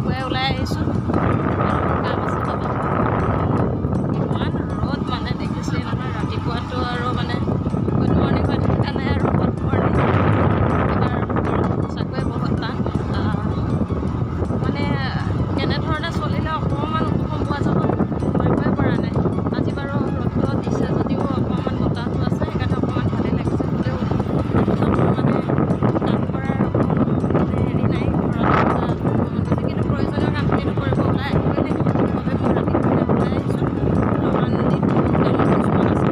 গৈ ওলাই আহিছোঁ। কাম আছে তাতে। ইমান ৰ'দ মানে দেখিছেই নহয়, ৰাতিপুৱাটো আৰু মানে গুড মৰ্ণিং হৈ থকা নাই আৰু গুড মৰ্ণিং সঁচাকৈয়ে বহুত টান। মানে কেনেধৰণে চলিলে অকণমান উপশম পোৱা যাব ধৰিবই পৰা নাই। আজি বাৰু ৰ'দটো দিছে যদিও অকণমান বতাহটো আছে, সেইকাৰণে অকণমান ভালেই লাগিছে। হ'লেও মানে কাম কৰাৰ মানে হেৰি নাই ঘৰত যিখিনি প্ৰয়োজনীয় কামখিনিতো কৰিব ওলাই আহিবই লাগিব। সেইবাবে মই ৰাতিপুৱাই ওলাই আহিছোঁ। অলপমান দিনটো কাম কিছুমান আছে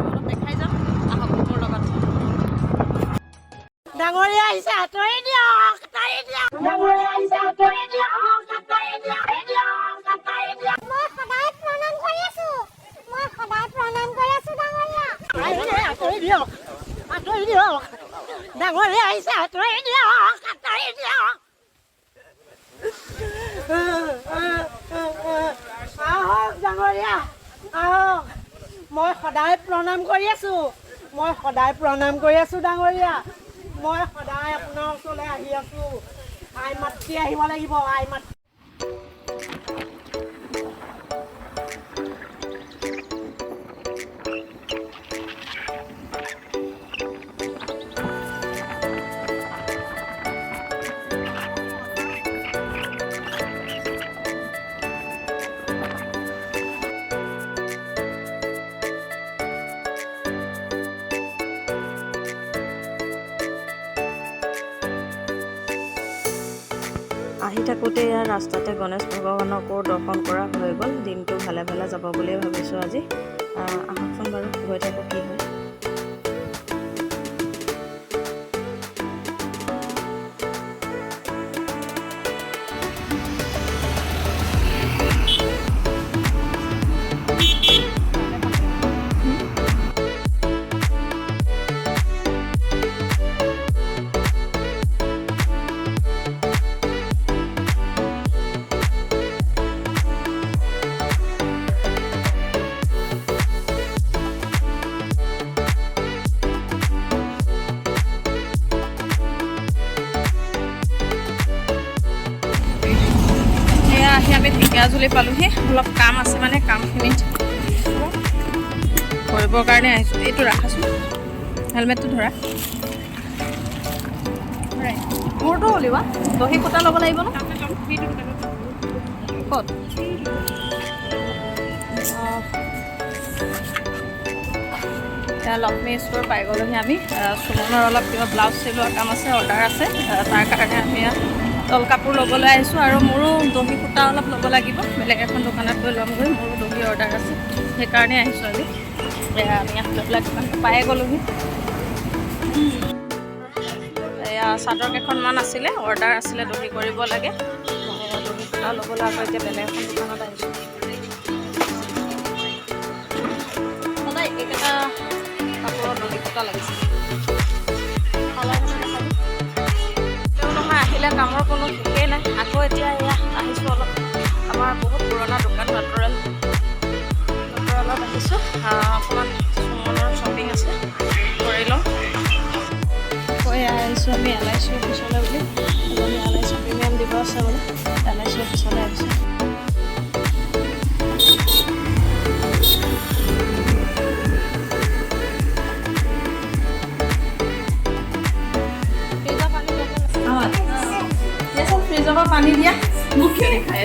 অলপ দেখাই যাম, আহক মোৰ লগত। ডাঙৰীয়া আহিছে, আঁতৰি দিয়ক, আঁতৰি দিয়ক। ডাঙৰীয়া আহিছে, আঁতৰি দিয়ক, আঁতৰি দিয়ক, আঁতৰি দিয়ক। মই সদায় প্ৰণাম কৰি আছো, মই সদায় প্ৰণাম কৰি আছো ডাঙৰীয়া। আঁতৰি দিয়ক, আঁতৰি দিয়ক। ডাঙৰীয়া আহিছে, আঁতৰি দিয়ক, আঁতৰি দিয়ক। আহক ডাঙৰীয়া, আহক। মই সদায় প্ৰণাম কৰি আছো, মই সদায় প্ৰণাম কৰি আছো ডাঙৰীয়া। মই সদায় আপোনাৰ ওচৰলৈ আহি আছো। আই মাতৃ আহিব লাগিব, আই মাতৃ। আহি থাকোঁতে ইয়াৰ ৰাস্তাতে গণেশ ভগৱানকো দৰ্শন কৰা হৈ গ'ল। দিনটো ভালে ভালে যাব বুলিয়ে ভাবিছোঁ আজি। আহকচোন বাৰু গৈ থাকোঁ কি হয়। আহি আমি ঢেকীয়াজুলি পালোহি। অলপ কাম আছে মানে কামখিনি কৰিবৰ কাৰণে আহিছোঁ। এইটো ৰাখাচোন, হেলমেটটো ধৰা। মোৰতো উলিওৱা, দহি সূতা ল'ব লাগিব ন? ক'ত? এতিয়া লক্ষ্মী ষ্ট'ৰ পাই গ'লোহি আমি। সুমনৰ অলপ কিবা ব্লাউজ চিলোৱা কাম আছে, অৰ্ডাৰ আছে। তাৰ কাৰণে আমি তল কাপোৰ ল'বলৈ আহিছোঁ আৰু মোৰো দহি সূতা অলপ ল'ব লাগিব। বেলেগ এখন দোকানত গৈ ল'মগৈ, মোৰো দহি অৰ্ডাৰ আছে, সেইকাৰণে আহিছোঁ আজি। আমি লৈ পেলাই দোকানটো পায়ে গ'লোহি। এয়া চাদৰ কেইখনমান আছিলে, অৰ্ডাৰ আছিলে, দহি কৰিব লাগে। দহি সূতা ল'বলৈ আকৌ এতিয়া বেলেগ এখন দোকানত আহিছোঁ। সদায় এইকেইটা কাপোৰৰ দহি সূতা লাগিছিল। তেওঁ নহয় আহিলে কামৰ কোনো শেষেই নাই। আকৌ এতিয়া এয়া আহিছোঁ অলপ আমাৰ বহুত পুৰণা দোকান বাটৰলত আহিছোঁ। অকণমান সুমনৰ শ্বপিং আছে, কৰি লওঁ। কৈ আহিছোঁ আমি LIC অফিচলৈ বুলি। এজনী LIC প্ৰিমিয়াম দিব আছে বোলে, LIC অফিচলৈ আহিছোঁ। ফ্ৰিজৰ পৰা পানী দিয়া মোক কিয় দেখাই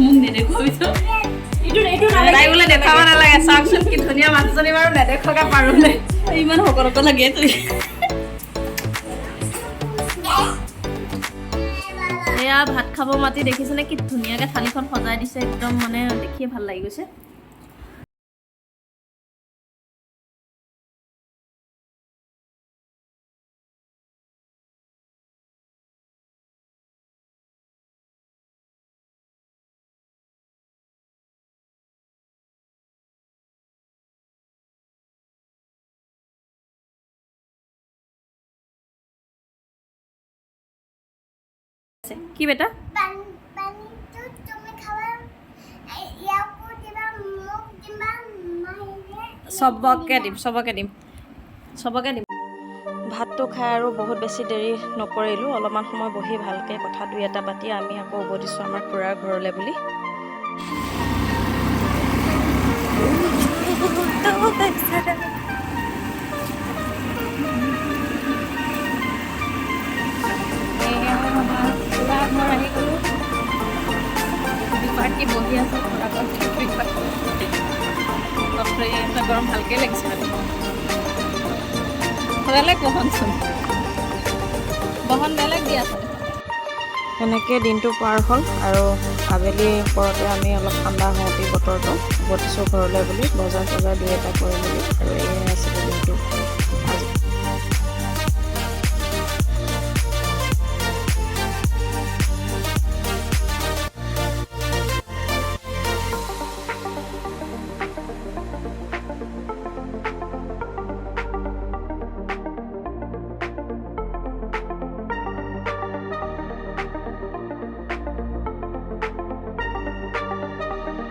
মোক নেদেখুৱাবিছো। তাই বোলে দেখাব নালাগে। চাওকচোন কি ধুনীয়া মানুহজনী বাৰু নেদেখুৱাকে পাৰোঁ নে? ইমান সকলোকে লাগে তুমি। এয়া ভাত খাব মাতি দেখিছেনে কি ধুনীয়াকৈ থালিখন সজাই দিছে, একদম মানে দেখিয়ে ভাল লাগি গৈছে। কি বেটা? চবকে দিম, চবকে দিম, চবকে দিম। ভাতটো খাই আৰু বহুত বেছি দেৰি নকৰিলোঁ, অলপমান সময় বহি ভালকৈ কথা দুই এটা পাতি আমি আকৌ উভতিছোঁ আমাৰ খুৰাৰ ঘৰলৈ বুলি। ঘৰ আহি গ'লোঁ, পাৰ্টি বহি আছোঁ গৰম ভালকৈ লাগিছে মানে বেলেগ বহনচোন বহন বেলেগ দি আছে। সেনেকৈ দিনটো পাৰ হ'ল আৰু আবেলি পৰতে আমি অলপ ঠাণ্ডা হওঁতে বতৰটো উভতিছোঁ ঘৰলৈ বুলি বজাৰ চজাৰ দুই এটা কৰি মেলি আৰু এয়াই আছে